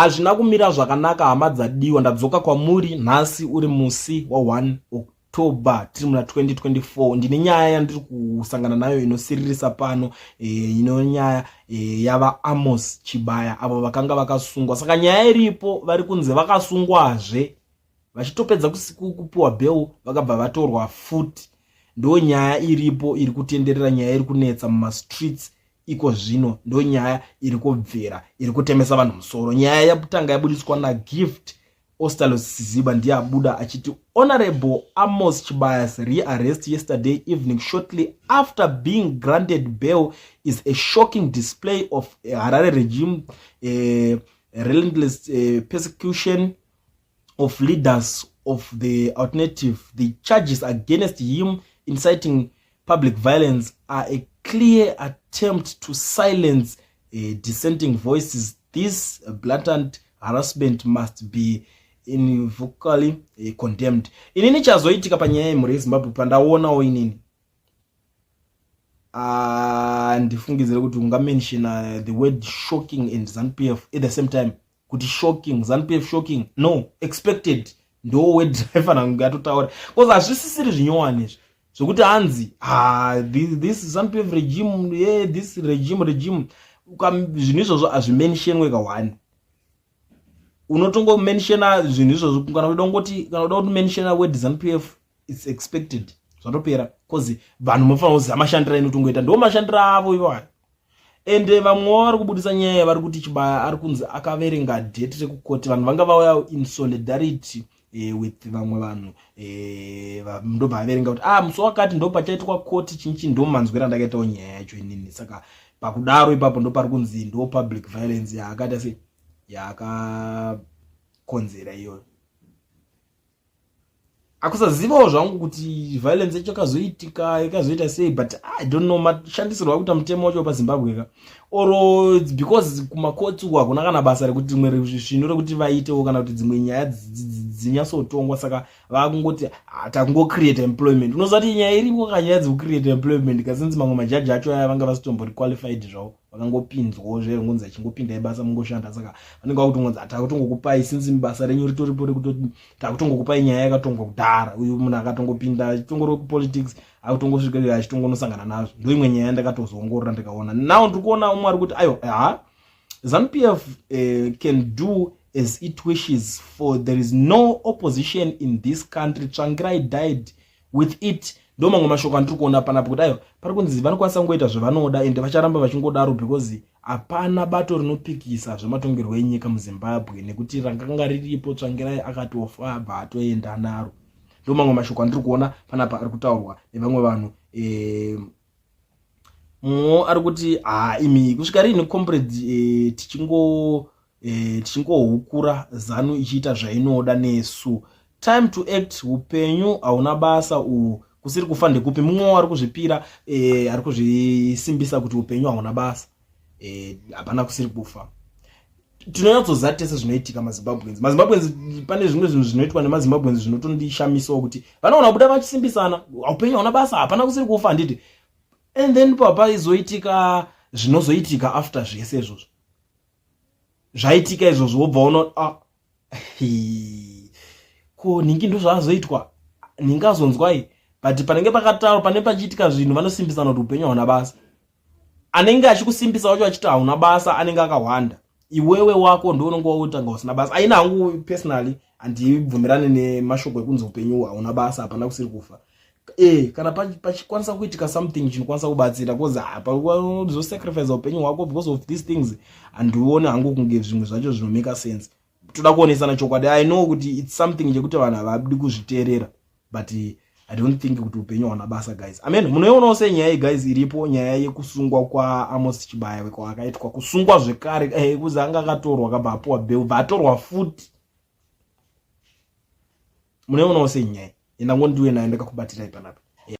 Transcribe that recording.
hazvina kumira zvakanaka hama dzadiwa. Ndadzoka kwamuri nhasi uri musi wa1 October tiri muna 2024. Ndine nyaya yandiri kusangana nayo inosiririsa pano, ino nyaya yava Amos Chibaya avo vakanga vakasungwa. Saka nyaya iripo vari kunzi vakasungwazve vachitopedza kupiwa bail vakabva vatorwa futi. Ndo nyaya iripo iri kutenderera, nyaya iri kunetsa muma streets iko zvino. Ndo nyaya iri kubvera iri kutemesa vanhu musoro. Nyaya yakutanga yabudiswa na Gift Ostalos Ziba ndiye abuda achiti Honorable Amos Chibaya's rearrest yesterday evening shortly after being granted bail is a shocking display of Harare regime relentless persecution of leaders of the alternative. The charges against him inciting public violence are a clear attempt to silence dissenting voices. This blatant harassment must be unequivocally condemned. Inini chazoitika panyaya yemhuri yeZimbabwe pandaonawo inini, ndifungizire kuti ungamenshina the word shocking and ZANU-PF at the same time. Kuti shocking, ZANU-PF shocking, no, expected ndo word driver ngatotaura, because hazvisisiri zvinyowani zvokuti hanzi this ZANU-PF regime, yeah, this regime zvinhu izvozvo hazvimentionwe kawani. Unotongo mentiona zvinhu izvozvo kana uda kuti mentiona word ZANU-PF it's expected zvatopera, because vanhu mofanira kuziva mashandiro inotongoita, ndo mashandiro avo iwayo. Ende vamwe vari kubudisa nyaya vari kuti Chibaya ari kunzi akaverenga date rekukoti, vanhu vanga vauya in solidarity with vamwe vanhu, ndobva averenga kuti musi wakati ndo pachaitwa koti chinchi, ndo manzwira ndakaitawo nyaya yacho inini. Saka pakudaro ipapo ndo pari kunzi ndo public violence yaakati sei yakakonzera iyoyo. Akusazivawo zvangu kuti violence yacho yakazoita sei, but I don't know mashandisirwo akuita mutemo wacho paZimbabwe ka, or because kumakoti uko hakuna kana basa rekuti dzimwe zvinhu rekuti vaitewo kana kuti dzimwe nyaya dzinyatsotongwa. Saka vakungoti takungocreate employment. Unoziva kuti nyaya iripo kanyaya dzekucreate employment kasinzi mamwe majaji acho aya vanga vasitombori qualified zvavo, vakangopinzwawo zvekunzi achingopinda ibasa mungoshanda. Saka vanenge vakutongonzi takutongokupai sinzi basa renyu ritoripo rekuti takutongokupai nyaya yakatongwa kudhara, uyu munhu akatongopinda achitongoro kupolitics akutongosvika achitongonosangana nazvo. Ndo imwe nyaya ndakatozoongorora ndikaona. Now ndiri kuona umwe ari kuti ZANU-PF can do as it wishes, for there is no opposition in this country. Tsvangirai died with it. Ndo mamwe mashoko andiri kuona panapo kuti pari kunzi vanokwanisa kungoita zvavanoda ende vacharamba vachingodaro, because hapana bato rinopikisa zvematongerwo enyika muZimbabwe, nekuti rakanga riripo Tsvangirai akatofa abva atoenda naro. Ndo mamwe mashoko andiri kuona panapa ari kutaurwa nevamwe vanhu. Ari kuti imi kusvika rini comrade, tichingohukura ZANU ichiita zvainoda nesu. Time to act. Upenyu hauna basa kusiri kufa ndekupi. Mumwe ari kuzvipira ari kuzvisimbisa kuti upenyu hauna basa, hapana kusiri kufa. Tinonyatsoziva tese zvinoitika maZimbabweans. Pane zvimwe zvinhu zvinoitwa nemaZimbabweans zvinotondishamisawo kuti vanoona kuda vachisimbisana, upenyu hauna basa, hapana kusiri kufa handiti. And then papa izoitika zvinozoitika after zvese izvozvo zvaitika izvozvo, wobva uno ko ningi ndo zvazoitwa, ningazonzwai. But panenge pakataura, pane pachiitika zvinhu vanosimbisana kuti upenyu hauna basa. Anenge achikusimbisa wacho achiti hauna basa anenge akawanda. Iwewe wako ndo unenge wautanga usina basa. Aina hangu personally handibvumirane nemashoko ekunzi upenyu hauna basa, hapana kusiri kufa. Kana pachikwanisa kuitika something chinokwanisa kubatsira, because unozosacrifice upenyu hwako because of these things, and uone hangu kunge zvimwe zvacho zvinomake sense. Toda kuonesana chokwadi. I know kuti it's something chekuti vanhu havadi kuzviteerera, but I don't think kuti upenyu hauna basa guys. Amen. Munoionawo senyaya guys iripo, nyaya yekusungwa kwa Amos Chibaya kwakaitwa, kusungwa zvekare kuzi anga akatorwa akabva apiwa bail, vatorwa futi. Munoionawo senyaya. Ndangondiwe nayo ndakakubatirai panapa.